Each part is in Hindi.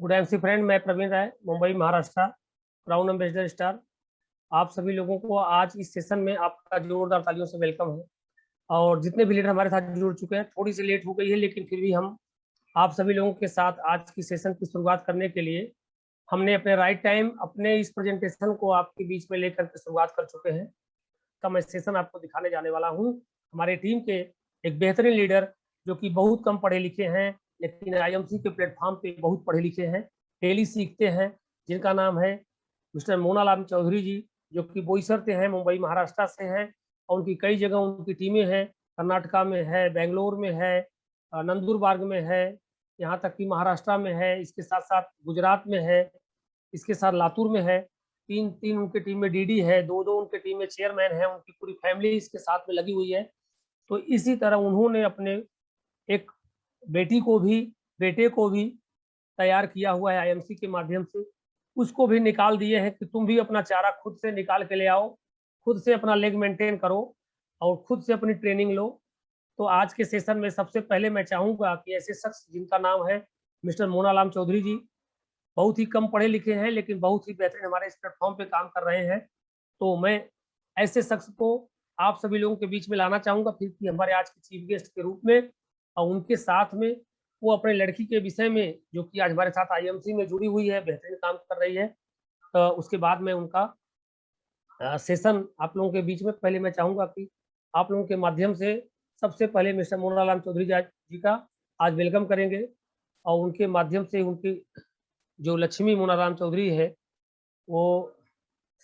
गुड एमसी फ्रेंड, मैं Praveen Rai, Mumbai Maharashtra, brand ambassador star. आप सभी लोगों को आज इस सेशन में आपका जोरदार तालियों से वेलकम है। और जितने भी लीडर हमारे साथ जुड़ चुके हैं, थोड़ी सी लेट हो गई है, लेकिन फिर भी हम आप सभी लोगों के साथ आज की सेशन की शुरुआत करने के लिए हमने अपने राइट टाइम अपने इस प्रेजेंटेशन को आपके बीच में लेकर के शुरुआत कर चुके हैं। का मैं सेशन आपको दिखाने जाने वाला हूँ। हमारे टीम के एक बेहतरीन लीडर जो कि बहुत कम पढ़े लिखे हैं, लेकिन आईएमसी के प्लेटफॉर्म पे बहुत पढ़े लिखे हैं, डेली सीखते हैं, जिनका नाम है मिस्टर मोनालाल चौधरी जी, जो कि बोईसर से हैं, मुंबई महाराष्ट्र से हैं। और उनकी कई जगह उनकी टीमें हैं, कर्नाटका में है, बेंगलोर में है, नंदुरबार में है, यहाँ तक कि महाराष्ट्र में है, इसके साथ साथ गुजरात में है, इसके साथ लातूर में है। तीन तीन उनके टीम में डीडी है, दो दो उनके टीम में चेयरमैन है, उनकी पूरी फैमिली इसके साथ में लगी हुई है। तो इसी तरह उन्होंने अपने एक बेटी को भी बेटे को भी तैयार किया हुआ है आईएमसी के माध्यम से। उसको भी निकाल दिए हैं कि तुम भी अपना चारा खुद से निकाल के ले आओ, खुद से अपना लेग मेंटेन करो और खुद से अपनी ट्रेनिंग लो। तो आज के सेशन में सबसे पहले मैं चाहूंगा कि ऐसे शख्स जिनका नाम है मिस्टर मोनालाल चौधरी जी, बहुत ही कम पढ़े लिखे हैं लेकिन बहुत ही बेहतरीन हमारे इस प्लेटफॉर्म पे काम कर रहे हैं। तो मैं ऐसे शख्स को आप सभी लोगों के बीच में लाना चाहूंगा फिर कि हमारे आज के चीफ गेस्ट के रूप में, और उनके साथ में वो अपने लड़की के विषय में, जो कि आज हमारे साथ आईएमसी में जुड़ी हुई है, बेहतरीन काम कर रही है। तो उसके बाद में उनका सेशन आप लोगों के बीच में पहले मैं चाहूंगा कि आप लोगों के माध्यम से सबसे पहले मिस्टर मोनालाल चौधरी जी का आज वेलकम करेंगे, और उनके माध्यम से उनकी जो लक्ष्मी मोनालाल चौधरी है वो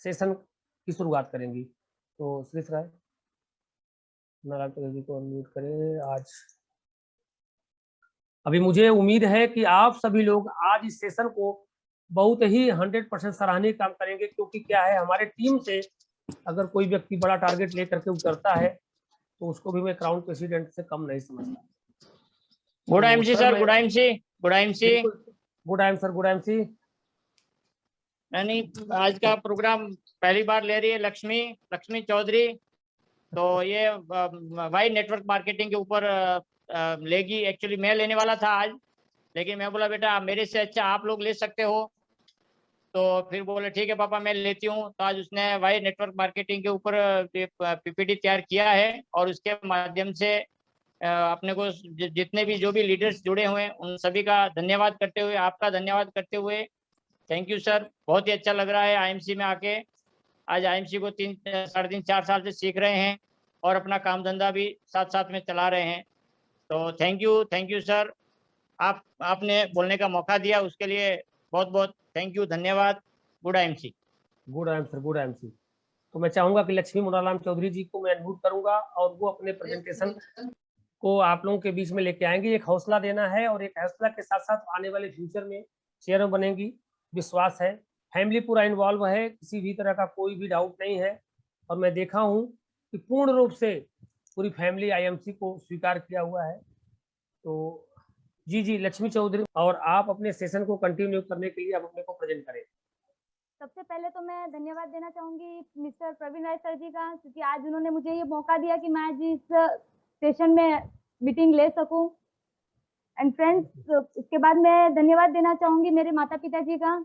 सेशन की शुरुआत करेंगी। तो श्री राय मोनालाल चौधरी जी को अनम्यूट करें। आज अभी मुझे उम्मीद है कि आप सभी लोग आज इस सेशन को बहुत ही 100% सराहनीय काम करेंगे, क्योंकि क्या है, हमारे टीम से अगर कोई व्यक्ति बड़ा टारगेट लेकर के उतरता है तो उसको भी मैं क्राउन प्रेसिडेंट से कम नहीं समझता। Good MC sir, good MC, good MC, good M sir, good MC. नहीं, आज का प्रोग्राम पहली बार ले रही है लक्ष्मी चौधरी। तो ये वाई नेटवर्क मार्केटिंग के ऊपर लेगी। एक्चुअली मैं लेने वाला था आज, लेकिन मैं बोला बेटा मेरे से अच्छा आप लोग ले सकते हो। तो फिर बोले ठीक है पापा मैं लेती हूँ। तो आज उसने वाई नेटवर्क मार्केटिंग के ऊपर पीपीटी तैयार किया है, और उसके माध्यम से अपने को जितने भी जो भी लीडर्स जुड़े हुए हैं उन सभी का धन्यवाद करते हुए, आपका धन्यवाद करते हुए, थैंक यू सर। बहुत ही अच्छा लग रहा है आईएमसी में आके। आज आईएमसी को 3-3.5 साल से सीख रहे हैं और अपना काम धंधा भी साथ साथ में चला रहे हैं। तो थैंक यू सर। आपने बोलने का मौका दिया, उसके लिए बहुत बहुत थैंक यू, धन्यवाद। Good IMC. Good IM sir, good IMC. तो मैं चाहूंगा कि लक्ष्मी मोनालाल चौधरी जी को मैं अनम्यूट करूंगा और वो अपने प्रेजेंटेशन को आप लोगों के बीच में लेके आएंगे। एक हौसला देना है और एक हौसला के साथ साथ आने वाले फ्यूचर में चेयरमैन बनेंगी, विश्वास है। फैमिली पूरा इन्वॉल्व है, किसी भी तरह का कोई भी डाउट नहीं है। और मैं देखा हूँ कि पूर्ण रूप से पूरी फैमिली आईएमसी को स्वीकार किया हुआ है। तो जी लक्ष्मी चौधरी, और आप अपने सेशन को कंटिन्यू करने के लिए आप अपने को प्रेजेंट करें। सबसे पहले तो मैं धन्यवाद देना चाहूंगी मिस्टर प्रवीण राय सर जी का, क्योंकि आज उन्होंने मुझे ये मौका दिया कि मैं आज इस सेशन में मीटिंग ले सकूं। एंड फ्रेंड्स, उसके बाद मैं धन्यवाद देना चाहूंगी मेरे माता पिता जी का,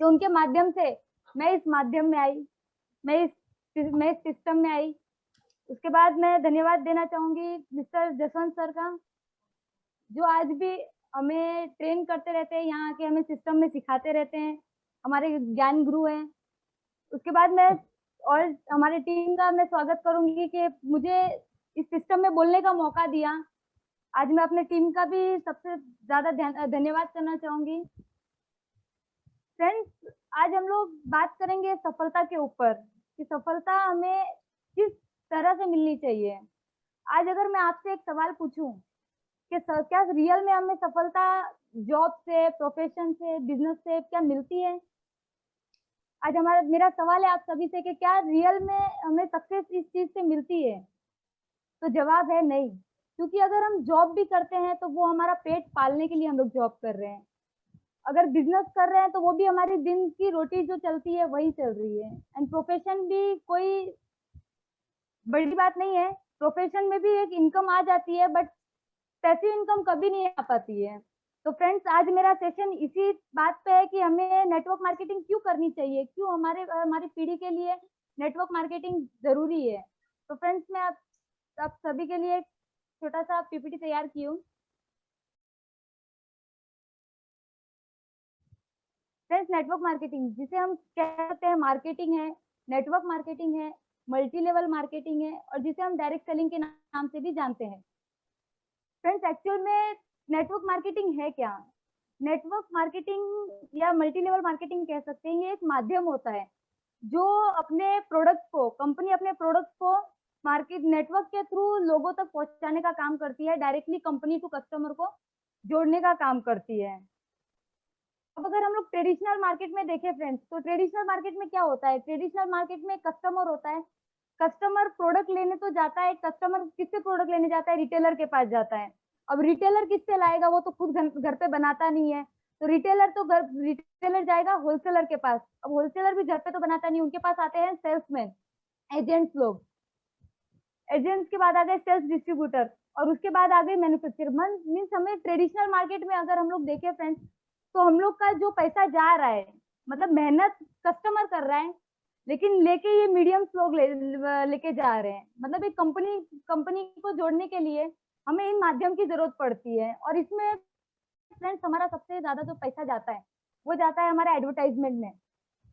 कि उनके माध्यम से मैं इस माध्यम में आई, मैं इस सिस्टम में आई। उसके बाद मैं धन्यवाद देना चाहूंगी मिस्टर जसवंत सर का, जो आज भी हमें ट्रेन करते रहते हैं, यहाँ आके हमें सिस्टम में सिखाते रहते हैं, हमारे ज्ञान गुरु हैं। उसके बाद मैं और हमारे टीम का मैं स्वागत करूंगी कि मुझे इस सिस्टम में बोलने का मौका दिया। आज मैं अपने टीम का भी सबसे ज्यादा धन्यवाद करना चाहूंगी। फ्रेंड्स, आज हम लोग बात करेंगे सफलता के ऊपर, कि सफलता हमें किस तरह से मिलनी चाहिए। आज अगर मैं आपसे एक सवाल पूछूं कि क्या रियल में हमें सफलता जॉब से, प्रोफेशन से, बिजनेस से क्या मिलती है? आज मेरा सवाल है आप सभी से कि क्या रियल में हमें सक्सेस इस चीज से मिलती है? तो जवाब है नहीं, क्योंकि अगर हम जॉब भी करते हैं तो वो हमारा पेट पालने के लिए हम लोग जॉब कर रहे हैं। अगर बिजनेस कर रहे हैं तो वो भी हमारी दिन की रोटी जो चलती है वही चल रही है। एंड प्रोफेशन भी कोई बड़ी बात नहीं है, प्रोफेशन में भी एक इनकम आ जाती है, बट पैसिव इनकम कभी नहीं आ पाती है। तो फ्रेंड्स आज मेरा सेशन इसी बात पे है कि हमें नेटवर्क मार्केटिंग क्यों करनी चाहिए, क्यों हमारी पीढ़ी के लिए नेटवर्क मार्केटिंग जरूरी है। तो फ्रेंड्स मैं आप सभी के लिए एक छोटा सा पीपीटी तैयार की हूँ। फ्रेंड्स नेटवर्क मार्केटिंग जिसे हम कहते हैं मार्केटिंग है, नेटवर्क मार्केटिंग है, मल्टी लेवल मार्केटिंग है और जिसे हम डायरेक्ट सेलिंग के नाम से भी जानते हैं। फ्रेंड्स एक्चुअल में नेटवर्क मार्केटिंग है क्या? नेटवर्क मार्केटिंग या मल्टी लेवल मार्केटिंग कह सकते हैं, ये एक माध्यम होता है जो अपने प्रोडक्ट को, कंपनी अपने प्रोडक्ट को मार्केट नेटवर्क के थ्रू लोगों तक पहुंचाने का काम करती है, डायरेक्टली कंपनी टू कस्टमर को जोड़ने का काम करती है। अब अगर हम लोग ट्रेडिशनल मार्केट में देखें फ्रेंड्स, तो ट्रेडिशनल मार्केट में क्या होता है? ट्रेडिशनल मार्केट में कस्टमर होता है, कस्टमर प्रोडक्ट लेने तो जाता है, कस्टमर किससे प्रोडक्ट लेने जाता है? रिटेलर के पास जाता है। अब रिटेलर किससे लाएगा? वो तो खुद घर पे बनाता नहीं है, तो रिटेलर जाएगा होलसेलर के पास। अब होलसेलर भी घर पे तो बनाता नहीं, उनके पास आते हैं सेल्समैन, एजेंट्स लोग। एजेंट्स के बाद आ गए सेल्स डिस्ट्रीब्यूटर और उसके बाद आ गए मैन्युफैक्चरर। मीन्स हमें ट्रेडिशनल मार्केट में अगर हम लोग देखें फ्रेंड्स, तो हम लोग का जो पैसा जा रहा है, मतलब मेहनत कस्टमर कर रहा है, लेकिन लेके ये मीडियम लोग लेके जा रहे हैं। मतलब एक कंपनी को जोड़ने के लिए हमें इन माध्यम की जरूरत पड़ती है। और इसमें फ्रेंड्स हमारा सबसे ज्यादा जो पैसा जाता है वो जाता है हमारे एडवर्टाइजमेंट में।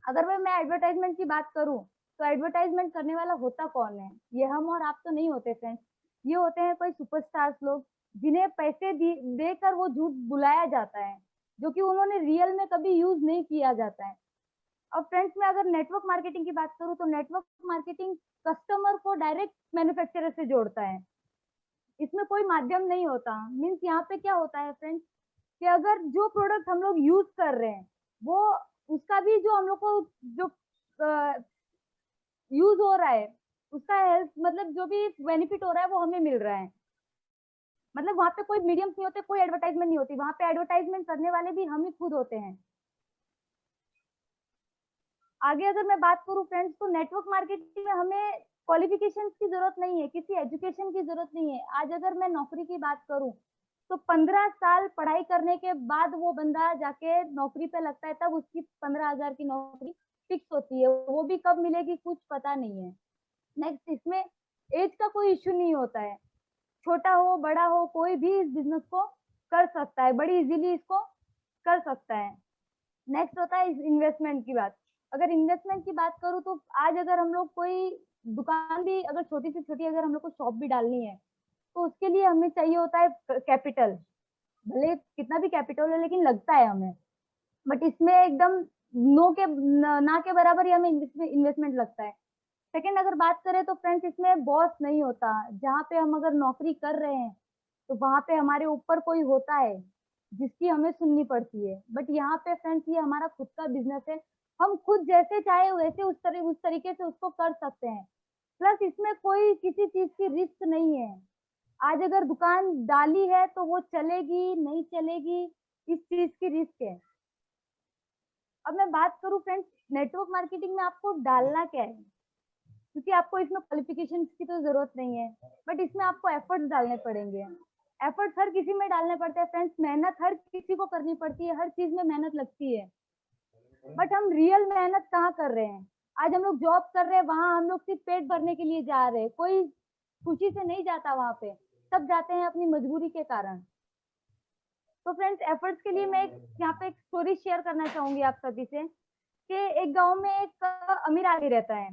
अगर मैं एडवर्टाइजमेंट की बात करूं तो एडवर्टाइजमेंट करने वाला होता कौन है? ये हम और आप तो नहीं होते फ्रेंड्स, ये होते हैं कोई सुपरस्टार्स लोग जिन्हें पैसे देकर वो झूठ बुलाया जाता है, जो कि उन्होंने रियल में कभी यूज नहीं किया जाता है। अब फ्रेंड्स मैं अगर नेटवर्क मार्केटिंग की बात करूं तो नेटवर्क मार्केटिंग कस्टमर को डायरेक्ट मैन्युफैक्चरर से जोड़ता है, इसमें कोई माध्यम नहीं होता। मीन्स यहाँ पे क्या होता है फ्रेंड्स कि अगर जो प्रोडक्ट हम लोग यूज कर रहे हैं वो उसका भी जो हम लोग को जो यूज हो रहा है उसका हेल्थ मतलब जो भी बेनिफिट हो रहा है वो हमें मिल रहा है। मतलब वहां पे कोई मीडियम्स नहीं होते, कोई एडवर्टाइजमेंट नहीं होती, वहां पे एडवर्टाइजमेंट करने वाले भी हम ही खुद होते हैं। आगे अगर मैं बात करूं फ्रेंड्स तो नेटवर्क मार्केटिंग में हमें क्वालिफिकेशन की जरूरत नहीं है, किसी एजुकेशन की जरूरत नहीं है। आज अगर मैं नौकरी की बात करूं तो 15 साल पढ़ाई करने के बाद वो बंदा जाके नौकरी पे लगता है, तब उसकी 15,000 की नौकरी फिक्स होती है, वो भी कब मिलेगी कुछ पता नहीं है। नेक्स्ट इसमें एज का कोई इश्यू नहीं होता है, छोटा हो बड़ा हो कोई भी इस बिजनेस को कर सकता है, बड़ी इजीली इसको कर सकता है। नेक्स्ट होता है इन्वेस्टमेंट की बात। अगर इन्वेस्टमेंट की बात करूँ तो आज अगर हम लोग कोई दुकान भी, अगर छोटी से छोटी अगर हम लोग को शॉप भी डालनी है तो उसके लिए हमें चाहिए होता है कैपिटल। भले कितना भी कैपिटल है लेकिन लगता है हमें, बट इसमें एकदम ना के बराबर ही हमें इन्वेस्टमेंट लगता है। सेकंड अगर बात करें तो फ्रेंड्स इसमें बॉस नहीं होता। जहाँ पे हम अगर नौकरी कर रहे हैं तो वहां पे हमारे ऊपर कोई होता है जिसकी हमें सुननी पड़ती है, बट यहाँ पे फ्रेंड्स ये हमारा खुद का बिजनेस है, हम खुद जैसे चाहे वैसे उस तरीके से उसको कर सकते हैं। प्लस इसमें कोई किसी चीज की रिस्क नहीं है। आज अगर दुकान डाली है तो वो चलेगी नहीं चलेगी, इस चीज की रिस्क है। अब मैं बात करूं फ्रेंड्स नेटवर्क मार्केटिंग में आपको डालना क्या है, क्योंकि आपको इसमें क्वालिफिकेशन की तो जरूरत नहीं है, बट इसमें आपको एफर्ट्स डालने पड़ेंगे। एफर्ट्स हर किसी में डालने पड़ते हैं फ्रेंड्स, मेहनत हर किसी को करनी पड़ती है, हर चीज में मेहनत लगती है, बट हम रियल मेहनत कहाँ कर रहे हैं? आज हम लोग जॉब कर रहे हैं, वहां हम लोग सिर्फ पेट भरने के लिए जा रहे हैं, कोई खुशी से नहीं जाता वहां पे, सब जाते हैं अपनी मजबूरी के कारण। तो फ्रेंड्स एफर्ट्स के लिए मैं यहाँ पे एक स्टोरी शेयर करना चाहूंगी आप सभी से कि एक गांव में एक अमीर आदमी रहता है,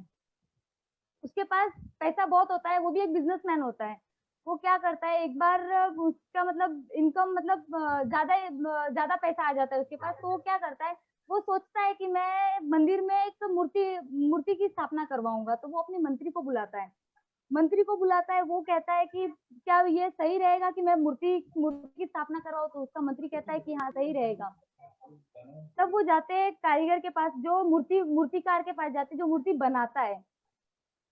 उसके पास पैसा बहुत होता है, वो भी एक बिजनेसमैन होता है। वो क्या करता है, एक बार उसका मतलब इनकम मतलब ज्यादा पैसा आ जाता है उसके पास, तो वो क्या करता है, वो सोचता है कि मैं मंदिर में एक मूर्ति की स्थापना करवाऊंगा। तो वो अपने मंत्री को बुलाता है, वो कहता है कि क्या ये सही रहेगा कि मैं मूर्ति की स्थापना करवाऊं? तो उसका मंत्री कहता है कि हाँ सही रहेगा। तब वो जाते हैं कारीगर के पास, जो मूर्तिकार के पास जाते हैं, जो मूर्ति बनाता है,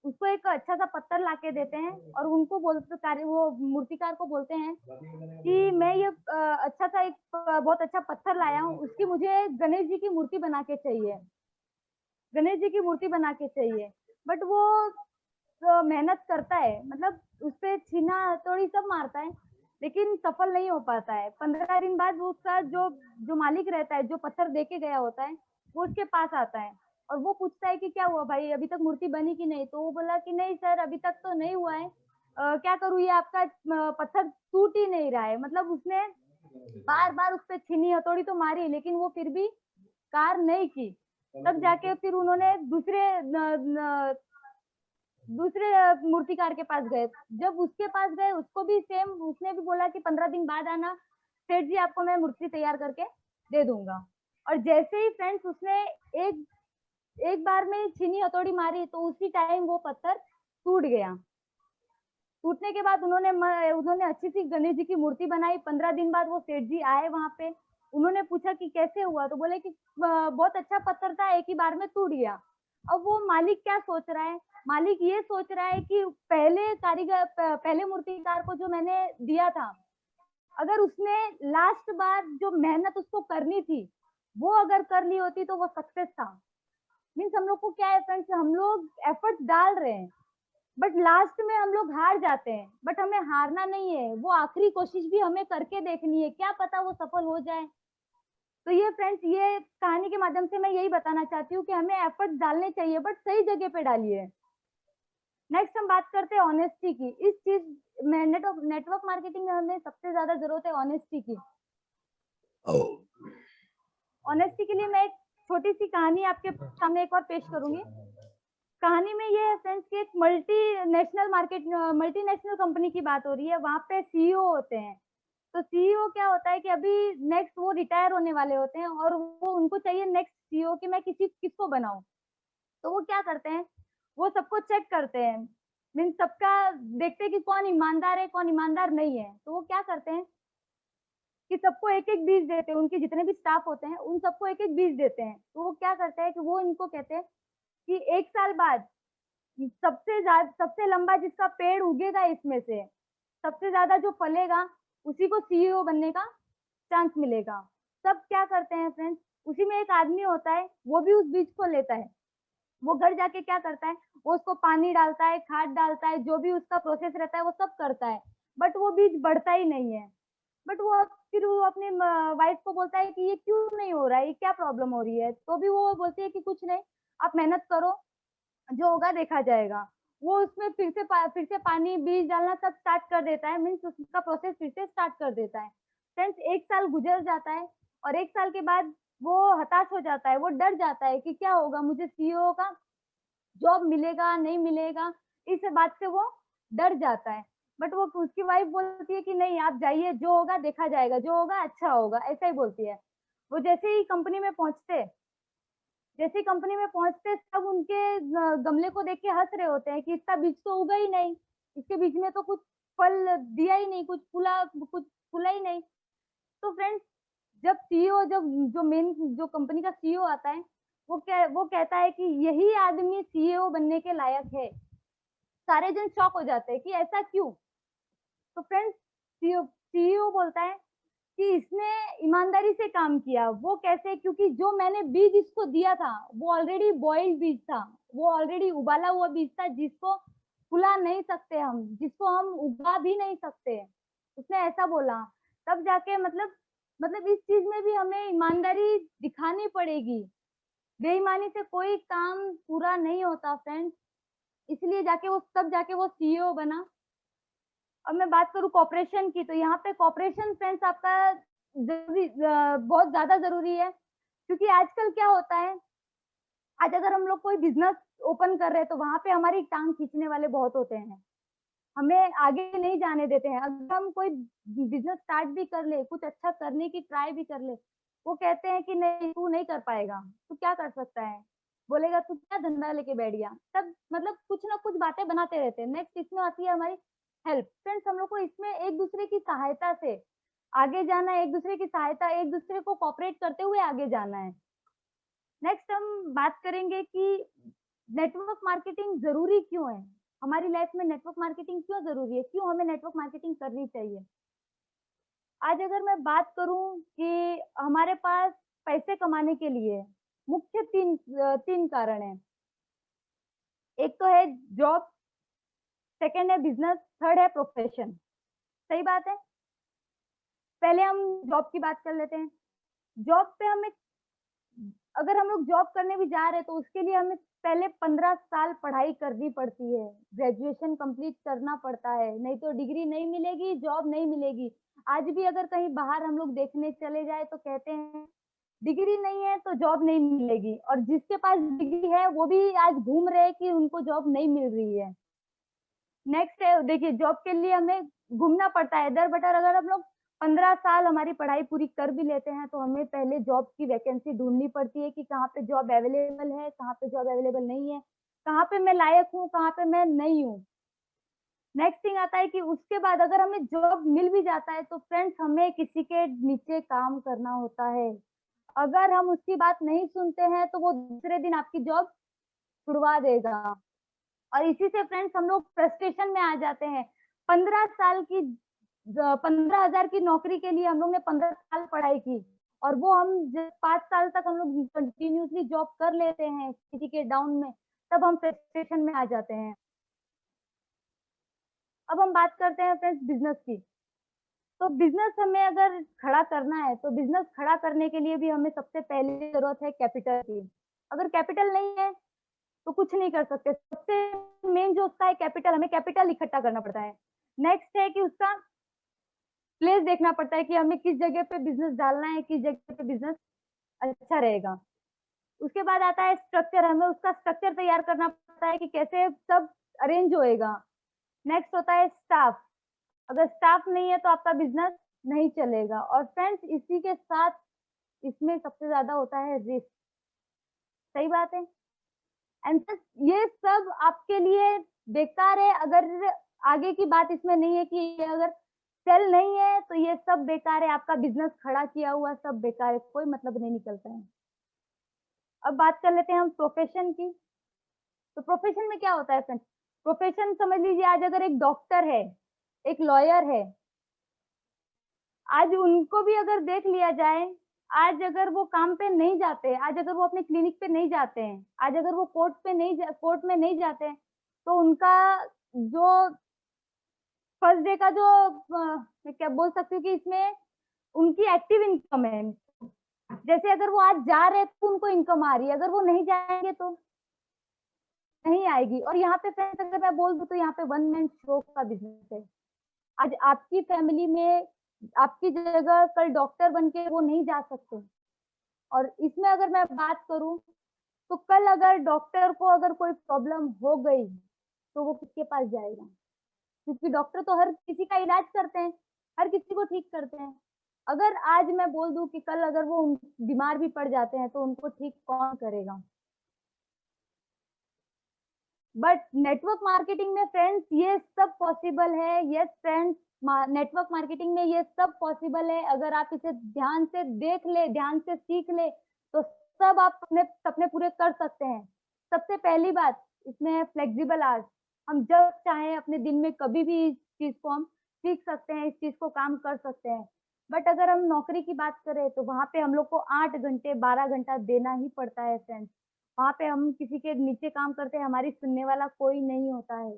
उसको एक अच्छा सा पत्थर लाके देते हैं और उनको वो मूर्तिकार को बोलते हैं कि मैं ये अच्छा सा एक बहुत अच्छा पत्थर लाया हूँ, उसकी मुझे गणेश जी की मूर्ति बना के चाहिए, बट वो मेहनत करता है, मतलब उस पे छीना हथौड़ी सब मारता है, लेकिन सफल नहीं हो पाता है। 15 दिन बाद वो उसका जो मालिक रहता है, जो पत्थर दे के गया होता है, वो उसके पास आता है और वो पूछता है कि क्या हुआ भाई, अभी तक मूर्ति बनी कि नहीं? तो वो बोला कि नहीं सर, अभी तक तो नहीं हुआ है। क्या करूँ, ये आपका पत्थर टूट ही नहीं रहा है। मतलब उसने बार-बार उस पे छीनी हथौड़ी तो मारी, लेकिन वो फिर भी कार नहीं की। तब जाके फिर उन्होंने दूसरे मूर्तिकार के पास गए। जब उसके पास गए, उसको भी सेम, उसने भी बोला कि 15 दिन बाद आना, सेठ जी आपको मैं मूर्ति तैयार करके दे दूंगा। और जैसे ही फ्रेंड्स उसने एक एक बार में छीनी हथौड़ी मारी, तो उसी टाइम वो पत्थर टूट गया। टूटने के बाद उन्होंने अच्छी सी गणेश जी की मूर्ति बनाई। 15 दिन बाद वो सेठ जी आए वहां पे। उन्होंने पूछा कि कैसे हुआ, तो बोले कि बहुत अच्छा पत्थर था, एक ही बार में टूट गया। अब वो मालिक क्या सोच रहा है? मालिक ये सोच रहा है कि पहले मूर्तिकार को जो मैंने दिया था, अगर उसने लास्ट बार जो मेहनत उसको करनी थी, वो अगर कर ली होती तो वो सक्सेस था। मीन्स हम लोग को क्या है फ्रेंड्स, हम लोग एफर्ट डाल रहे हैं, बट लास्ट में हम लोग हार जाते हैं। बट हमें हारना नहीं है, वो आखिरी कोशिश भी हमें करके देखनी है, क्या पता वो सफल हो जाए। तो ये फ्रेंड्स, ये कहानी के माध्यम से मैं यही बताना चाहती हूँ कि हमें एफर्ट डालने चाहिए, बट सही जगह पे डालिए। नेक्स्ट हम बात करते हैं ऑनेस्टी की। इस चीज में नेटवर्क मार्केटिंग में हमें सबसे ज्यादा जरूरत है ऑनेस्टी की। ऑनेस्टी के लिए मैं एक छोटी सी कहानी आपके सामने एक और पेश करूंगी। कहानी में ये है फ्रेंड्स कि एक मल्टीनेशनल कंपनी की बात हो रही है। वहां पे सीईओ होते हैं। तो सीईओ क्या होता है कि अभी नेक्स्ट वो रिटायर होने वाले होते हैं और वो उनको चाहिए नेक्स्ट सीईओ कि मैं किसको बनाऊं। तो वो क्या करते हैं, वो सबको चेक करते हैं, मीन सबका देखते हैं कि कौन ईमानदार है, कौन ईमानदार नहीं है। तो वो क्या करते हैं कि सबको एक एक बीज देते हैं, उनके जितने भी स्टाफ होते हैं उन सबको एक एक बीज देते हैं। तो वो क्या करते हैं कि वो इनको कहते हैं कि 1 साल बाद सबसे लंबा जिसका पेड़ उगेगा, इसमें से सबसे ज्यादा जो फलेगा, उसी को सीईओ बनने का चांस मिलेगा। सब क्या करते हैं फ्रेंड्स, उसी में एक आदमी होता है, वो भी उस बीज को लेता है। वो घर जाके क्या करता है, वो उसको पानी डालता है, खाद डालता है, जो भी उसका प्रोसेस रहता है वो सब करता है, बट वो बीज बढ़ता ही नहीं है। बट फिर वो अपनी वाइफ को बोलता है कि ये क्यों नहीं हो रहा है, ये क्या प्रॉब्लम हो रही है। तो भी वो बोलती है कि कुछ नहीं, आप मेहनत करो, जो होगा देखा जाएगा। वो उसमें फिर से पानी बीज डालना सब स्टार्ट कर देता है, मीन्स उसका प्रोसेस फिर से स्टार्ट कर देता है। फ्रेंड्स 1 साल गुजर जाता है और 1 साल के बाद वो हताश हो जाता है, वो डर जाता है कि क्या होगा, मुझे सीईओ का जॉब मिलेगा नहीं मिलेगा, इस बात से वो डर जाता है। बट वो उसकी वाइफ बोलती है कि नहीं, आप जाइए, जो होगा देखा जाएगा, जो होगा अच्छा होगा, ऐसा ही बोलती है। वो जैसे ही कंपनी में पहुंचते सब उनके गमले को देख के हंस रहे होते हैं कि इसका बीज तो उगा ही नहीं, इसके बीज में तो कुछ फल दिया ही नहीं, कुछ फूला ही नहीं। तो फ्रेंड्स, जब जो मेन जो कंपनी का सीईओ आता है, वो कहता है कि यही आदमी सीईओ बनने के लायक है। सारे जन शॉक हो जाते हैं कि ऐसा क्यों। तो फ्रेंड्स, सीईओ बोलता है कि इसने ईमानदारी से काम किया। वो कैसे? क्योंकि जो मैंने बीज इसको दिया था वो ऑलरेडी बॉइल्ड बीज था, वो ऑलरेडी उबाला हुआ बीज था, जिसको फुला नहीं सकते हम, जिसको हम उगा भी नहीं सकते। उसने ऐसा बोला। तब जाके मतलब इस चीज में भी हमें ईमानदारी दिखानी पड़ेगी। बेईमानी से कोई काम पूरा नहीं होता फ्रेंड्स। इसलिए तब जाके वो सीईओ बना। अब मैं बात करूं कॉपरेशन की, तो यहाँ पे कॉपरेशन फ्रेंड्स आपका बहुत ज्यादा जरूरी है। क्योंकि आजकल क्या होता है, आज अगर हम लोग कोई बिजनेस ओपन कर रहे हैं तो वहां पे हमारी टांग खींचने वाले बहुत होते हैं, हमें आगे नहीं जाने देते हैं। अगर हम कोई बिजनेस स्टार्ट भी कर ले, कुछ अच्छा करने की ट्राई भी कर ले, वो कहते हैं कि नहीं, तू नहीं कर पाएगा, तू क्या कर सकता है, बोलेगा तू क्या धंधा लेके बैठ गया। तब कुछ ना कुछ बातें बनाते रहते हैं। नेक्स्ट इसमें आती है हमारी हेल्प। फ्रेंड्स, हम लोग को इसमें एक दूसरे की सहायता से आगे जाना है, एक दूसरे को कॉपरेट करते हुए आगे जाना है। नेक्स्ट हम बात करेंगे कि नेटवर्क मार्केटिंग जरूरी क्यों है, हमारी लाइफ में नेटवर्क मार्केटिंग क्यों जरूरी है, क्यों हमें नेटवर्क मार्केटिंग करनी चाहिए। आज अगर मैं बात करूं कि हमारे पास पैसे कमाने के लिए मुख्य तीन कारण है। एक तो है जॉब, सेकंड है बिजनेस, थर्ड है प्रोफेशन। सही बात है। पहले हम जॉब की बात कर लेते हैं। जॉब पे हमें अगर हम लोग जॉब करने भी जा रहे हैं तो उसके लिए हमें पहले 15 साल पढ़ाई करनी पड़ती है, ग्रेजुएशन कंप्लीट करना पड़ता है, नहीं तो डिग्री नहीं मिलेगी, जॉब नहीं मिलेगी। आज भी अगर कहीं बाहर हम लोग देखने चले जाए तो कहते हैं डिग्री नहीं है तो जॉब नहीं मिलेगी, और जिसके पास डिग्री है वो भी आज घूम रहे हैं कि उनको जॉब नहीं मिल रही है। नेक्स्ट है, देखिए जॉब के लिए हमें घूमना पड़ता है इधर बटर। अगर हम लोग 15 साल हमारी पढ़ाई पूरी कर भी लेते हैं तो हमें पहले जॉब की वैकेंसी ढूंढनी पड़ती है कि कहाँ पे जॉब अवेलेबल है, कहाँ पे जॉब अवेलेबल नहीं है, कहाँ पे मैं लायक हूँ, कहाँ पे मैं नहीं हूँ। नेक्स्ट थिंग आता है कि उसके बाद अगर हमें जॉब मिल भी जाता है तो फ्रेंड्स हमें किसी के नीचे काम करना होता है। अगर हम उसकी बात नहीं सुनते हैं तो वो दूसरे दिन आपकी जॉब छुड़वा देगा, और इसी से फ्रेंड्स हम लोग फ्रस्ट्रेशन में आ जाते हैं। 15 साल की 15,000 की नौकरी के लिए हम लोग ने 15 साल पढ़ाई की, और वो हम जब 5 साल तक हम लोग कंटिन्यूअसली जॉब कर लेते हैं किसी के डाउन में, तब हम फ्रस्ट्रेशन में आ जाते हैं। अब हम बात करते हैं फ्रेंड्स बिज़नेस की। तो बिज़नेस हमें अगर खड़ा करना है, तो बिज़नेस खड़ा करने के लिए भी हमें सबसे पहले ज़रूरत है कैपिटल की। अगर कैपिटल नहीं है, तो कुछ नहीं कर सकते। सबसे मेन जो उसका है कैपिटल, हमें कैपिटल इकट्ठा करना पड़ता है। नेक्स्ट है कि उसका प्लेस देखना पड़ता है कि हमें किस जगह पे बिज़नेस डालना है, किस जगह पे बिज़नेस अच्छा रहेगा। उसके बाद आता है स्ट्रक्चर, हमें उसका स्ट्रक्चर तैयार करना पड़ता है कि कैसे सब अरेंज होएगा। नेक्स्ट होता है स्टाफ, अगर स्टाफ नहीं है तो आपका बिज़नेस नहीं चलेगा। और फ्रेंड्स इसी के साथ इसमें सबसे ज़्यादा होता है रिस्क। सही बात है? एंड ये सब आपके लिए बेकार है, अगर आगे की बात इसमें नहीं है कि ये अगर सेल नहीं है तो ये सब बेकार है, आपका बिज़नेस खड़ा किया हुआ सब बेकार है, कोई मतलब नहीं निकलता है। अब बात कर लेते हैं हम प्रोफ़ेशन की। तो प्रोफ़ेशन में क्या होता है फ्रेंड्स? प्रोफ़ेशन समझ लीजिए, आज अगर एक डॉक्टर है, एक लॉयर है, आज उनको भी अगर देख लिया जाए, आज अगर वो काम पे नहीं जाते, आज अगर वो अपने क्लिनिक पे नहीं जाते हैं, आज अगर वो कोर्ट में नहीं जाते हैं, तो उनका जो फर्स्ट डे का जो मैं क्या बोल सकती हूँ कि इसमें उनकी एक्टिव इनकम है। जैसे अगर वो आज जा रहे हैं तो उनको इनकम आ रही है, अगर वो नहीं जाएँगे तो नहीं आएगी। और यहाँ पे फ्रेंड्स अगर मैं बोल दूँ तो यहाँ पे वन मैन शो का बिज़नेस है। आज आपकी फैमिली में आपकी जगह कल डॉक्टर बन के वो नहीं जा सकते। और इसमें अगर मैं बात करूँ, तो कल अगर डॉक्टर को अगर कोई प्रॉब्लम हो गई, तो वो किसके पास जाएगा? क्योंकि डॉक्टर तो हर किसी का इलाज करते हैं, हर किसी को ठीक करते हैं। अगर आज मैं बोल दूँ कि कल अगर वो बीमार भी पड़ जाते हैं, तो उनको ठीक कौन करेगा? बट नेटवर्क मार्केटिंग में फ्रेंड्स ये सब पॉसिबल है। यस फ्रेंड्स, नेटवर्क मार्केटिंग में ये सब पॉसिबल है। अगर आप इसे ध्यान से देख ले, ध्यान से सीख ले, तो सब आप अपने सपने पूरे कर सकते हैं। सबसे पहली बात इसमें है फ्लेक्सिबल आवर्स। हम जब चाहें अपने दिन में कभी भी इस चीज़ को हम सीख सकते हैं, इस चीज़ को काम कर सकते हैं। बट अगर हम नौकरी की बात करें तो वहाँ पे हम लोग को 8 घंटे, 12 घंटा देना ही पड़ता है फ्रेंड्स। वहाँ पे हम किसी के नीचे काम करते हैं, हमारी सुनने वाला कोई नहीं होता है।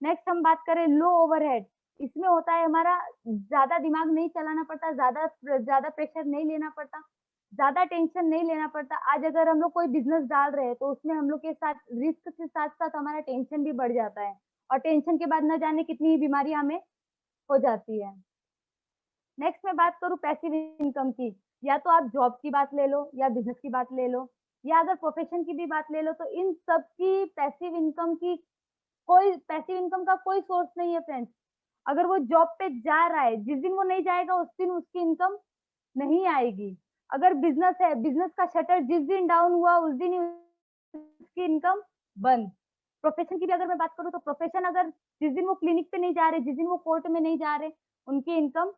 नेक्स्ट हम बात करें लो ओवरहेड, इसमें होता है हमारा ज़्यादा दिमाग नहीं चलाना पड़ता, ज़्यादा प्रेशर नहीं लेना पड़ता, ज़्यादा टेंशन नहीं लेना पड़ता। आज अगर हम लोग कोई बिज़नेस डाल रहे हैं तो उसमें हम लोग के साथ रिस्क के साथ-साथ हमारा टेंशन भी बढ़ जाता है, और टेंशन के बाद न जाने कितनी ही बीमारियाँ हमें हो जाती है। नेक्स्ट मैं बात करूँ पैसिव इनकम की, या तो आप जॉब की बात ले लो या बिज़नेस की बात ले लो, या अगर प्रोफ़ेशन की भी बात ले लो, तो इन सब की पैसिव इनकम का कोई सोर्स नहीं है फ्रेंड्स। अगर वो जॉब पे जा रहा है, जिस दिन वो नहीं जाएगा उस दिन उसकी इनकम नहीं आएगी। अगर बिज़नेस है, बिज़नेस का शटर जिस दिन डाउन हुआ उस दिन ही उसकी इनकम बंद। प्रोफ़ेशन की भी अगर मैं बात करूँ तो प्रोफ़ेशन अगर जिस दिन वो क्लिनिक पे नहीं जा रहे, जिस दिन वो कोर्ट में नहीं जा रहे, उनकी इनकम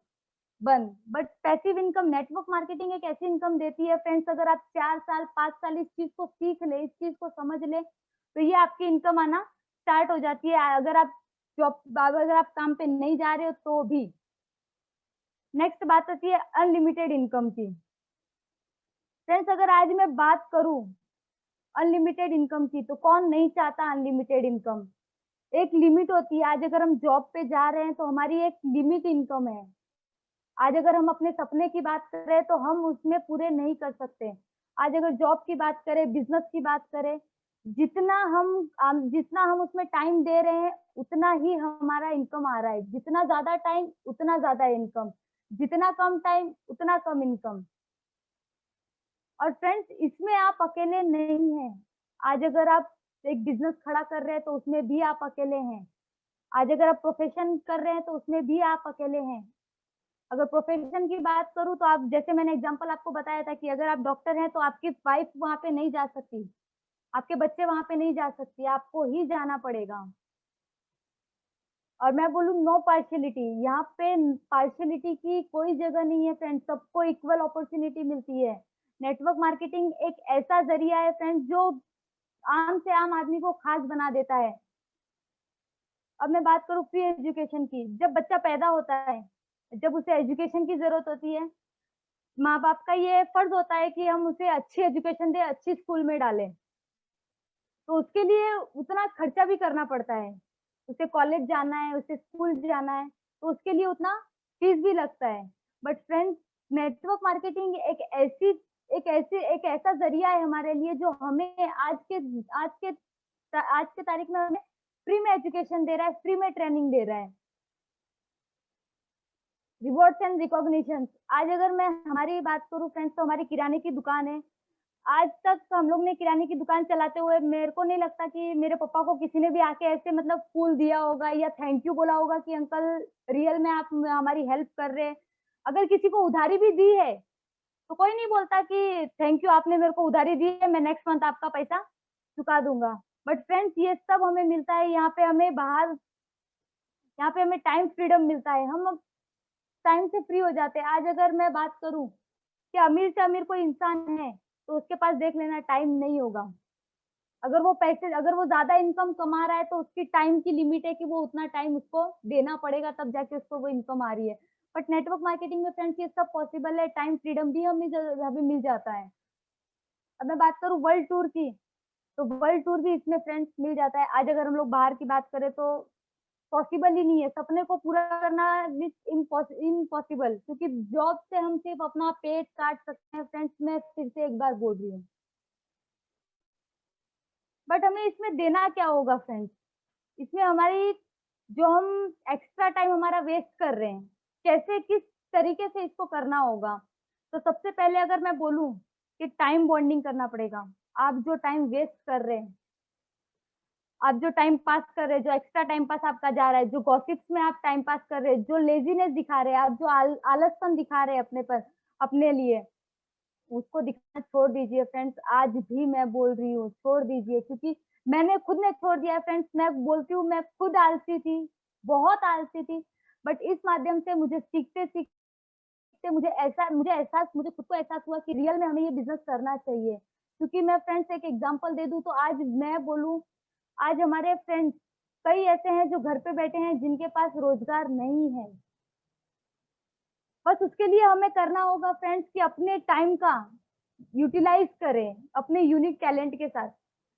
बंद। But passive income network marketing एक ऐसी इनकम देती है फ्रेंड्स, अगर आप 4 साल, 5 साल इस चीज़ को सीख लें, इस चीज़ को समझ लें, तो ये आपकी इनकम आना स्टार्ट हो जाती है। अगर आप काम पे नहीं जा रहे हो तो भी। नेक्स्ट बात आती है अनलिमिटेड इनकम की। फ्रेंड्स अगर आज मैं बात करूँ अनलिमिटेड इनकम की, तो कौन नहीं चाहता अनलिमिटेड इनकम? एक लिमिट होती है, आज अगर हम जॉब पे जा रहे हैं तो हमारी एक लिमिट इनकम है। आज अगर हम अपने सपने की बात करें तो हम उसमें पूरे नहीं कर सकते। आज अगर जॉब की बात करें, बिज़नेस की बात करें, जितना हम उसमें टाइम दे रहे हैं, उतना ही हमारा इनकम आ रहा है। जितना ज़्यादा टाइम, उतना ज़्यादा इनकम। जितना कम टाइम, उतना कम इनकम। और फ्रेंड्स, इसमें आप अकेले नहीं हैं। आज अगर आप एक बिज़नेस खड़ा कर रहे हैं तो उसमें भी आप अकेले हैं। आज अगर आप प्रोफ़ेशन कर रहे हैं तो उसमें भी आप अकेले हैं। अगर प्रोफ़ेशन की बात करूँ तो आप, जैसे मैंने एग्ज़ाम्पल आपको बताया था कि अगर आप डॉक्टर हैं तो आपकी वाइफ़ वहाँ पे नहीं जा सकती, आपके बच्चे वहाँ पे नहीं जा सकती, आपको ही जाना पड़ेगा। और मैं बोलूँ, नो पार्शियलिटी, यहाँ पे पार्शियलिटी की कोई जगह नहीं है फ्रेंड्स, सबको इक्वल अपॉर्च्युनिटी मिलती है। नेटवर्क मार्केटिंग एक ऐसा ज़रिया है फ्रेंड्स जो आम से आम आदमी को ख़ास बना देता है। अब मैं बात करूँ फ्री एजुकेशन की, जब बच्चा पैदा होता है, जब उसे एजुकेशन की ज़रूरत होती है, माँ-बाप का ये फ़र्ज़ होता है कि हम उसे अच्छी एजुकेशन दें, अच्छी स्कूल में डालें। तो उसके लिए उतना खर्चा भी करना पड़ता है। उसे कॉलेज जाना है, उसे स्कूल जाना है, तो उसके लिए उतना फीस भी लगता है। बट फ्रेंड्स, नेटवर्क मार्केटिंग एक ऐसा ज़रिया है हमारे लिए जो हमें आज के तारीख में हमें फ्री में एजुकेशन दे रहा है, फ्री में ट्रेनिंग दे रहा है। रिवॉर्ड्स एंड रिकॉग्निशंस, आज अगर मैं हमारी बात करूँ फ्रेंड्स, तो हमारी किराने की दुकान है। आज तक हम लोग ने किराने की दुकान चलाते हुए मेरे को नहीं लगता कि मेरे पापा को किसी ने भी आके ऐसे मतलब फूल दिया होगा या थैंक यू बोला होगा कि अंकल, रियल में आप हमारी हेल्प कर रहे हैं। अगर किसी को उधारी भी दी है, तो कोई नहीं बोलता कि थैंक यू, आपने मेरे को उधारी दी है, मैं नेक्स्ट मंथ आपका पैसा चुका दूँगा। बट फ्रेंड्स, ये सब हमें मिलता है, यहाँ पे हमें टाइम फ्रीडम मिलता है। हम अब टाइम से फ्री हो जाते हैं। आज अगर मैं बात करूँ कि अमीर से अमीर कोई इंसान है, तो उसके पास देख लेना टाइम नहीं होगा। अगर वो ज़्यादा इनकम कमा रहा है तो उसकी टाइम की लिमिट है कि वो उतना टाइम उसको देना पड़ेगा, तब जाके उसको वो इनकम आ रही है। बट नेटवर्क मार्केटिंग में फ्रेंड्स ये सब पॉसिबल है, टाइम फ्रीडम भी हमें मिल जाता है। अब मैं बात करूँ वर्ल्ड टूर की, तो वर्ल्ड टूर भी इसमें फ्रेंड्स मिल जाता है। आज अगर हम लोग बाहर की बात करें तो पॉसिबल ही नहीं है, सपने को पूरा करना इम्पॉसिबल, क्योंकि जॉब से हम सिर्फ अपना पेट काट सकते हैं फ्रेंड्स, मैं फिर से एक बार बोल रही हूँ। बट हमें इसमें देना क्या होगा फ्रेंड्स? इसमें हमारी जो हम एक्स्ट्रा टाइम हमारा वेस्ट कर रहे हैं, कैसे, किस तरीके से इसको करना होगा? तो सबसे पहले अगर मैं बोलूँ कि टाइम बॉन्डिंग करना पड़ेगा। आप जो टाइम वेस्ट कर रहे हैं, आप जो टाइम पास कर रहे हैं, जो एक्स्ट्रा टाइम पास आपका जा रहा है, जो गॉसिप्स में आप टाइम पास कर रहे हैं, जो लेज़ीनेस दिखा रहे हैं, आप जो आलसपन दिखा रहे हैं अपने लिए, उसको दिखाना छोड़ दीजिए फ्रेंड्स। आज भी मैं बोल रही हूँ, छोड़ दीजिए, क्योंकि मैंने खुद ने छोड़ दिया है फ्रेंड्स। मैं बोलती हूँ, मैं खुद आलसी थी, बहुत आलसी थी। बट इस माध्यम से सीखते मुझे खुद को एहसास हुआ कि रियल में हमें ये बिज़नेस करना चाहिए। क्योंकि मैं फ्रेंड्स एक एग्ज़ाम्पल दे दूँ तो आज मैं बोलूँ, आज हमारे फ्रेंड्स कई ऐसे हैं जो घर पे बैठे हैं जिनके पास रोज़गार नहीं है। बस उसके लिए हमें करना होगा फ्रेंड्स कि अपने टाइम का यूटिलाइज़ करें, अपने यूनिक टैलेंट के साथ।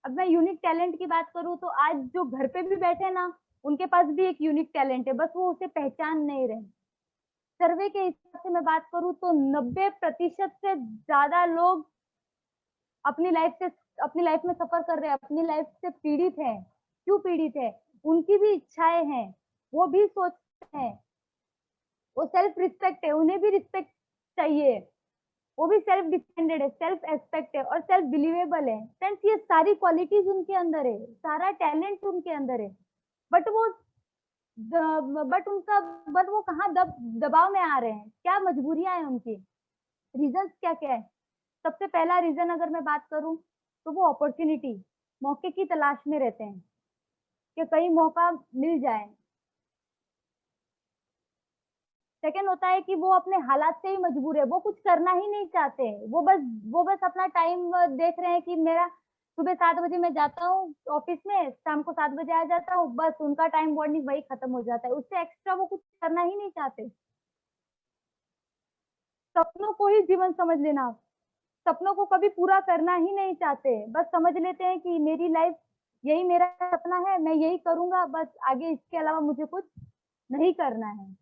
अब मैं यूनिक टैलेंट की बात करूँ तो आज जो घर पे भी बैठे हैं ना, उनके पास भी एक यूनिक टैलेंट है, बस वो उसे पहचान नहीं रहे। सर्वे के हिसाब से मैं बात करूँ तो 90% से ज़्यादा लोग अपनी अपनी लाइफ़ में सफ़र कर रहे हैं, अपनी लाइफ़ से पीड़ित हैं। क्यों पीड़ित हैं? उनकी भी इच्छाएँ हैं, वो भी सोचते हैं, वो सेल्फ रिस्पेक्ट है, उन्हें भी रिस्पेक्ट चाहिए। वो भी सेल्फ डिपेंडेंट है, सेल्फ एस्पेक्ट है और सेल्फ बिलीवेबल है। फ्रेंड्स, ये सारी क्वालिटीज़ उनके अंदर है, सारा टैलेंट उनके अंदर है। बट वो द बट उनका बट वो कहाँ दबाव में आ रहे हैं, क्या मजबूरियाँ हैं उनकी, रीज़न्स क्या-क्या है? सबसे पहला रीज़न अगर मैं बात करूँ, तो वो अपॉर्च्युनिटी, मौके की तलाश में रहते हैं, कि कहीं मौका मिल जाए। सेकंड होता है कि वो अपने हालात से ही मजबूर है, वो कुछ करना ही नहीं चाहते। वो बस अपना टाइम देख रहे हैं कि मेरा सुबह 7 बजे मैं जाता हूँ ऑफ़िस में, शाम को 7 बजे आ जाता हूँ, बस उनका टाइम बॉन्डिंग वही खत्म हो जाता है। उससे एक्स्ट्रा वो कुछ करना ही नहीं चाहते। सपनों को ही जीवन समझ लेना आप, सपनों को कभी पूरा करना ही नहीं चाहते। बस समझ लेते हैं कि मेरी लाइफ़ यही मेरा सपना है, मैं यही करूँगा, बस आगे इसके अलावा मुझे कुछ नहीं करना है।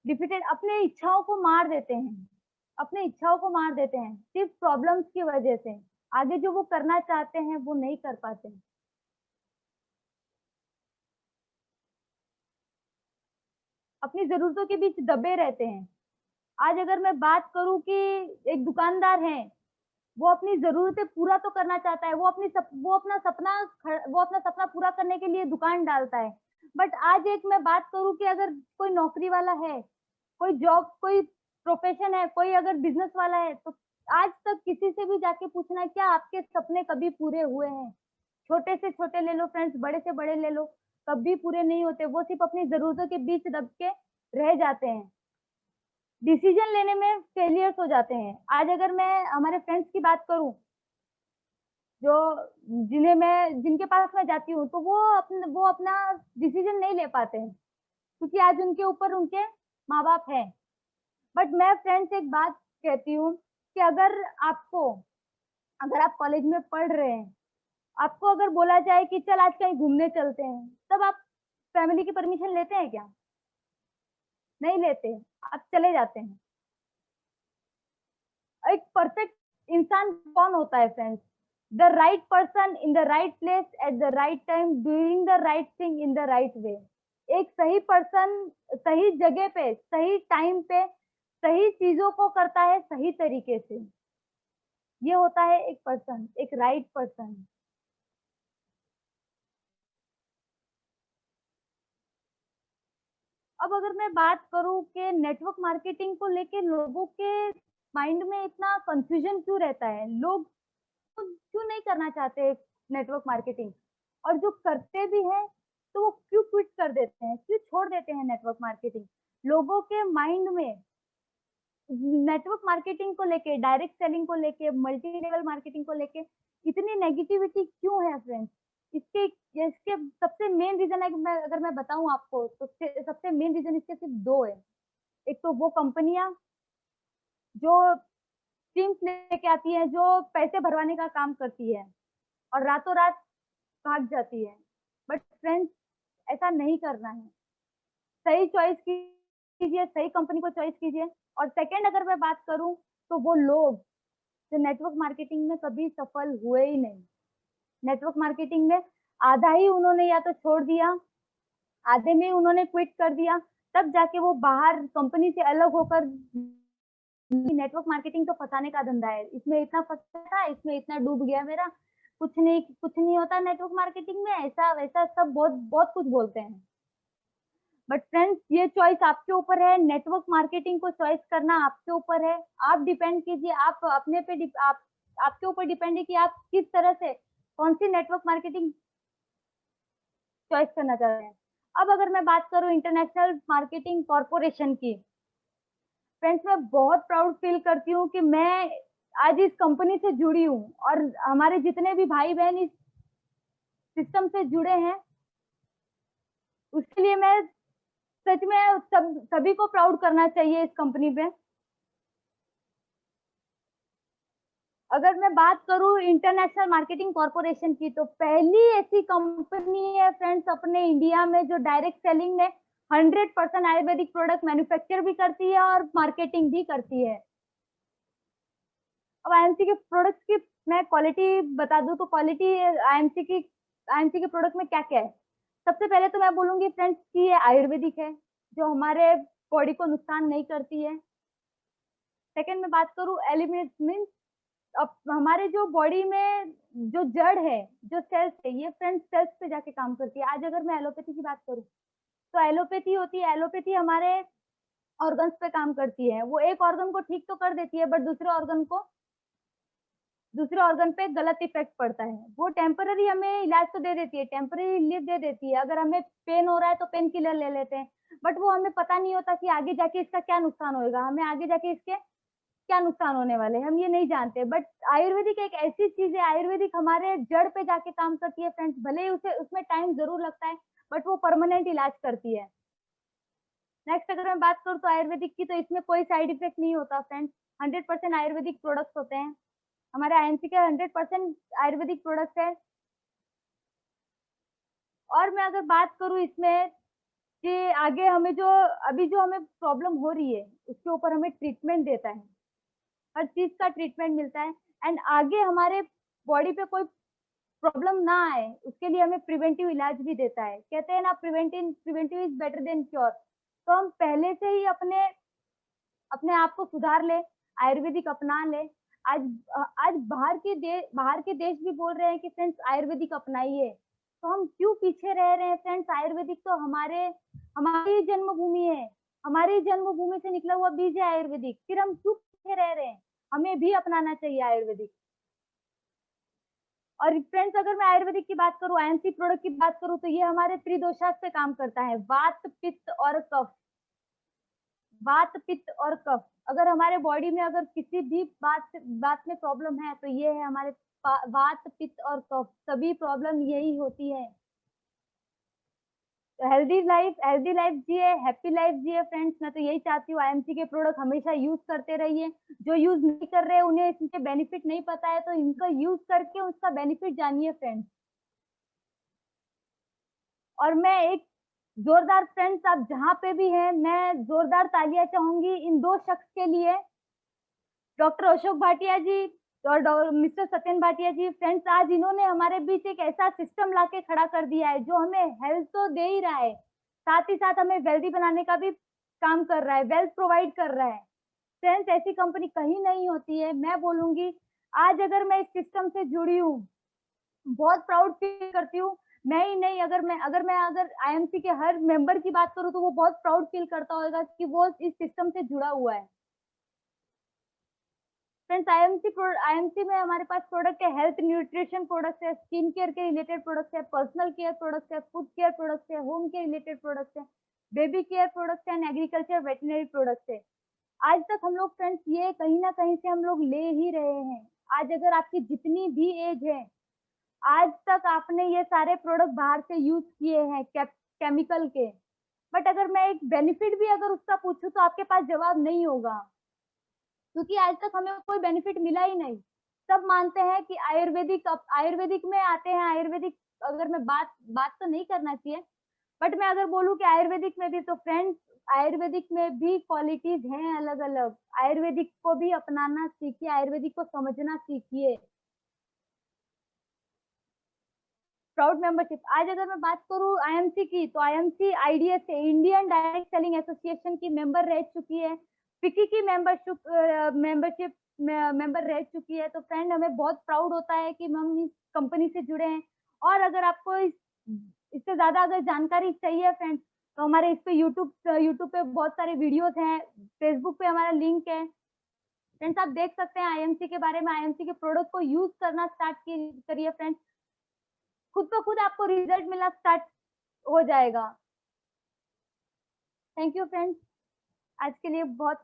डिफिटेड, अपने इच्छाओं को मार देते हैं, अपने इच्छाओं को मार देते हैं सिर्फ प्रॉब्लम्स की वजह से। आगे जो वो करना चाहते हैं वो नहीं कर पाते हैं। अपनी जरूरतों के बीच दबे रहते हैं। आज अगर मैं बात करूं कि एक दुकानदार है, वो अपनी जरूरतें पूरा तो करना चाहता है, वो अपना सपना पूरा करने के लिए दुकान डालता है। बट आज एक मैं बात करूं कि अगर कोई नौकरी वाला है, कोई जॉब, कोई प्रोफेशन है, कोई अगर बिजनेस वाला है, तो आज तक किसी से भी जाके पूछना क्या आपके सपने कभी पूरे हुए हैं? छोटे से छोटे ले लो फ्रेंड्स, बड़े से बड़े ले लो, कभी पूरे नहीं होते। वो सिर्फ अपनी जरूरतों के बीच दब के रह जाते हैं, डिसीजन लेने में फेलियर्स हो जाते हैं। आज अगर मैं हमारे फ्रेंड्स की बात करूं, जो जिनके पास मैं जाती हूँ, तो वो अपना डिसीजन नहीं ले पाते हैं, क्योंकि आज उनके ऊपर उनके माँ बाप हैं। बट मैं फ्रेंड्स एक बात कहती हूँ कि अगर आप कॉलेज में पढ़ रहे हैं, आपको अगर बोला जाए कि चल आज कहीं घूमने चलते हैं, तब आप फैमिली की परमिशन लेते हैं क्या? नहीं लेते, आप चले जाते हैं। एक परफेक्ट इंसान कौन होता है friends? The right person in the right place at the right time, doing the right thing in the right way. एक सही पर्सन सही जगह पे, सही टाइम पे, सही चीजों को करता है सही तरीके से। ये होता है एक पर्सन, एक राइट पर्सन। अब अगर मैं बात करूं कि नेटवर्क मार्केटिंग को लेके लोगों के माइंड में इतना कंफ्यूजन क्यों रहता है, लोग क्यों नहीं करना चाहते नेटवर्क मार्केटिंग, और जो करते भी हैं तो वो क्यों क्विट कर देते हैं, क्यों छोड़ देते हैं नेटवर्क मार्केटिंग? लोगों के माइंड में नेटवर्क मार्केटिंग को लेके, डायरेक्ट सेलिंग को लेके, मल्टी लेवल मार्केटिंग को लेके इतनी नेगेटिविटी क्यों है फ्रेंड्स? इसके इसके सबसे मेन रीजन है कि अगर मैं बताऊं आपको, तो सबसे मेन रीजन इसके सिर्फ दो है। एक तो वो कंपनियां जो स्कीम्स लेके आती है, जो पैसे भरवाने का काम करती है और रातों रात भाग जाती है। बट फ्रेंड्स, ऐसा नहीं करना है। सही चॉइस कीजिए, सही कंपनी को चॉइस कीजिए। और सेकंड अगर मैं बात करूं, तो वो लोग जो नेटवर्क मार्केटिंग में कभी सफल हुए ही नहीं, नेटवर्क मार्केटिंग में आधा ही उन्होंने या तो छोड़ दिया, आधे में उन्होंने क्विट कर दिया, तब जाके वो बाहर कंपनी से अलग होकर, नेटवर्क मार्केटिंग तो फंसाने का धंधा है, इसमें इतना फंसा था, इसमें इतना डूब गया मेरा, कुछ नहीं होता नेटवर्क मार्केटिंग में, ऐसा वैसा सब बहुत बहुत कुछ बोलते हैं। बट फ्रेंड्स, ये चॉइस आपके ऊपर है, नेटवर्क मार्केटिंग को चॉइस करना आपके ऊपर है। आप डिपेंड कीजिए, आप अपने पे आपके ऊपर डिपेंड है कि आप किस तरह से कौन सी नेटवर्क मार्केटिंग चॉइस करना चाहते हैं। अब अगर मैं बात करूं इंटरनेशनल मार्केटिंग कॉर्पोरेशन की, फ्रेंड्स मैं बहुत प्राउड फील करती हूँ कि मैं आज इस कंपनी से जुड़ी हूँ, और हमारे जितने भी भाई बहन इस सिस्टम से जुड़े हैं, उसके लिए मैं सच में सभी को प्राउड करना चाहिए इस कंपनी पे। अगर मैं बात करूं इंटरनेशनल मार्केटिंग कॉर्पोरेशन की, तो पहली ऐसी कंपनी है फ्रेंड्स अपने इंडिया में जो डायरेक्ट सेलिंग में 100% आयुर्वेदिक प्रोडक्ट मैन्युफैक्चर भी करती है और मार्केटिंग भी करती है। अब आईएमसी के प्रोडक्ट्स की मैं क्वालिटी बता दूं, तो क्वालिटी आईएमसी के प्रोडक्ट में क्या क्या है? सबसे पहले तो मैं बोलूंगी फ्रेंड्स कि ये आयुर्वेदिक है, जो हमारे बॉडी को नुकसान नहीं करती है। सेकंड में बात करूं एलिमिनेट मीन्स, अब हमारे जो बॉडी में जो जड़ है, जो सेल्स है, ये फ्रेंड्स सेल्स पे जाके काम करती है। आज अगर मैं एलोपैथी की बात करूं, तो एलोपैथी होती है, एलोपैथी हमारे ऑर्गन्स पे काम करती है। वो एक ऑर्गन को ठीक तो कर देती है, बट दूसरे ऑर्गन पे गलत इफेक्ट पड़ता है। वो टेम्पररी हमें इलाज तो दे देती है, टेम्पररी रिलीफ दे देती है, अगर हमें पेन हो रहा है तो पेन किलर ले लेते हैं, बट वो हमें पता नहीं होता कि आगे जाके इसका क्या नुकसान होएगा, हमें आगे जाके इसके क्या नुकसान होने वाले हैं, हम ये नहीं जानते। बट आयुर्वेदिक एक ऐसी चीज है, आयुर्वेदिक हमारे जड़ पे जाके काम करती है फ्रेंड्स, भले ही उसमें टाइम जरूर लगता है, बट वो परमानेंट इलाज करती है। नेक्स्ट अगर मैं बात करूँ तो आयुर्वेदिक की, तो इसमें कोई साइड इफेक्ट नहीं होता फ्रेंड्स, 100% आयुर्वेदिक प्रोडक्ट्स होते हैं। हमारे आईएमसी के 100% आयुर्वेदिक प्रोडक्ट्स है। और मैं अगर बात करूँ इसमें कि आगे हमें जो अभी जो हमें प्रॉब्लम हो रही है उसके ऊपर हमें ट्रीटमेंट देता है, हर चीज का ट्रीटमेंट मिलता है एंड आगे हमारे बॉडी पे कोई प्रॉब्लम ना आए उसके लिए हमें प्रिवेंटिव इलाज भी देता है। कहते हैं ना, preventive is better than cure. तो हम पहले से ही अपने अपने आप को सुधार ले, आयुर्वेदिक अपना ले। आज आज बाहर के देश भी बोल रहे हैं कि फ्रेंड्स आयुर्वेदिक अपनाइए, तो हम क्यों पीछे रह रहे हैं फ्रेंड्स? आयुर्वेदिक तो हमारी जन्मभूमि है, हमारी जन्मभूमि से निकला हुआ बीज है आयुर्वेदिक, फिर हम क्यों पीछे रह रहे हैं? हमें भी अपनाना चाहिए आयुर्वेदिक। और फ्रेंड्स, अगर मैं आयुर्वेदिक की बात करूं, आईएमसी प्रोडक्ट की बात करूं, तो ये हमारे त्रिदोषास पे काम करता है, वात, पित्त और कफ। वात, पित्त और कफ, अगर हमारे बॉडी में अगर किसी भी बात में प्रॉब्लम है तो ये है हमारे वात, पित्त और कफ, सभी प्रॉब्लम यही होती है। तो हेल्दी लाइफ जिए, हैप्पी लाइफ जिए फ्रेंड्स। मैं तो यही चाहती हूँ, आईएमसी के प्रोडक्ट हमेशा यूज करते रहिए। जो यूज नहीं कर रहे, उन्हें इनके बेनिफिट नहीं पता है, तो इनका यूज करके उसका बेनिफिट जानिए फ्रेंड्स। और मैं एक जोरदार, फ्रेंड्स आप जहां पे भी हैं, मैं जोरदार तालियां चाहूंगी इन दो शख्स के लिए, डॉक्टर अशोक भाटिया जी और मिस्टर सत्यन भाटिया जी। फ्रेंड्स, आज इन्होंने हमारे बीच एक ऐसा सिस्टम लाके खड़ा कर दिया है जो हमें हेल्थ तो दे ही रहा है, साथ ही साथ हमें वेल्दी बनाने का भी काम कर रहा है, वेल्थ प्रोवाइड कर रहा है। फ्रेंड्स, ऐसी कंपनी कहीं नहीं होती है। मैं बोलूंगी, आज अगर मैं इस सिस्टम से जुड़ी हूँ, बहुत प्राउड फील करती हूँ। मैं ही नहीं, अगर आईएमसी के हर मेंबर की बात करूँ तो वो बहुत प्राउड फील करता होगा कि वो इस सिस्टम से जुड़ा हुआ है। फ्रेंड्स, आईएमसी में हमारे पास प्रोडक्ट है, हेल्थ न्यूट्रिशन प्रोडक्ट है, स्किन केयर के रिलेटेड प्रोडक्ट है, पर्सनल केयर प्रोडक्ट है, फूड केयर प्रोडक्ट है, होम के रिलेटेड प्रोडक्ट है, बेबी केयर प्रोडक्ट है, एंड एग्रीकल्चर वेटनरी प्रोडक्ट है। आज तक हम लोग फ्रेंड्स ये कहीं ना कहीं से हम लोग ले ही रहे हैं। आज अगर आपकी जितनी भी एज है, आज तक आपने ये सारे प्रोडक्ट बाहर से यूज किए हैं केमिकल के, बट अगर मैं एक बेनिफिट भी अगर उसका पूछूं तो आपके पास जवाब नहीं होगा, क्योंकि आज तक हमें कोई बेनिफिट मिला ही नहीं। सब मानते हैं कि आयुर्वेदिक में आते हैं। आयुर्वेदिक, अगर मैं बात तो नहीं करना चाहिए, बट मैं अगर बोलूं कि आयुर्वेदिक में भी, तो फ्रेंड्स आयुर्वेदिक में भी क्वालिटीज हैं अलग अलग। आयुर्वेदिक को भी अपनाना सीखिए, आयुर्वेदिक को समझना सीखिए। प्राउड मेंबरशिप, आज अगर मैं बात करूं आईएमसी की, तो आईएमसी आईडीएस से, इंडियन डायरेक्ट सेलिंग एसोसिएशन की मेंबर रह चुकी है, फिकी की मेंबरशिप मेंबर रह चुकी है। तो फ्रेंड, हमें बहुत प्राउड होता है कि हम इस कंपनी से जुड़े हैं। और अगर आपको इससे ज्यादा अगर जानकारी चाहिए फ्रेंड्स, तो हमारे इस पे यूट्यूब पे बहुत सारे वीडियोस हैं, फेसबुक पे हमारा लिंक है। फ्रेंड्स, आप देख सकते हैं आईएमसी के बारे में, आईएमसी के प्रोडक्ट को यूज करना स्टार्ट करिए फ्रेंड्स, खुद ब खुद आपको रिजल्ट मिलना स्टार्ट हो जाएगा। थैंक यू फ्रेंड्स, आज के लिए बहुत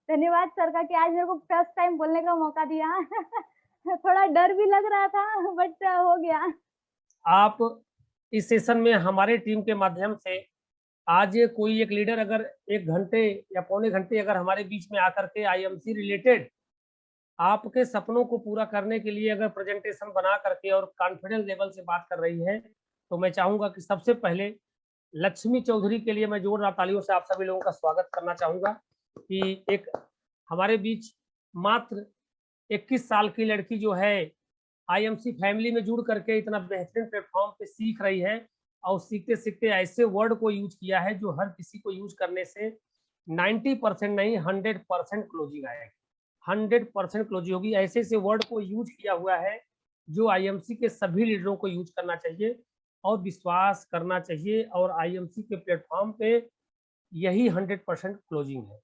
धन्यवाद सर का कि आज मेरे को फर्स्ट टाइम बोलने का मौका दिया। थोड़ा डर भी लग रहा था, बट हो गया। आप इस सेशन में हमारे टीम के माध्यम से, आज कोई एक लीडर अगर 1 घंटे या पौने घंटे अगर हमारे बीच में आकर के आईएमसी रिलेटेड आपके सपनों को पूरा करने के लिए अगर प्रेजेंटेशन बना करके और कॉन्फिडेंस लेवल से बात कर रही है, तो मैं चाहूंगा कि सबसे पहले लक्ष्मी चौधरी के लिए मैं जोरदार तालियों से आप सभी लोगों का स्वागत करना चाहूंगा कि एक हमारे बीच मात्र 21 साल की लड़की जो है आईएमसी फैमिली में जुड़ करके इतना बेहतरीन प्लेटफॉर्म पे सीख रही है, और सीखते सीखते ऐसे वर्ड को यूज किया है जो हर किसी को यूज करने से 90% नहीं 100% क्लोजिंग आएगी, 100% क्लोजिंग होगी। ऐसे ऐसे वर्ड को यूज किया हुआ है जो आईएमसी के सभी लीडरों को यूज करना चाहिए और विश्वास करना चाहिए, और आईएमसी के प्लेटफॉर्म पे यही 100% क्लोजिंग है।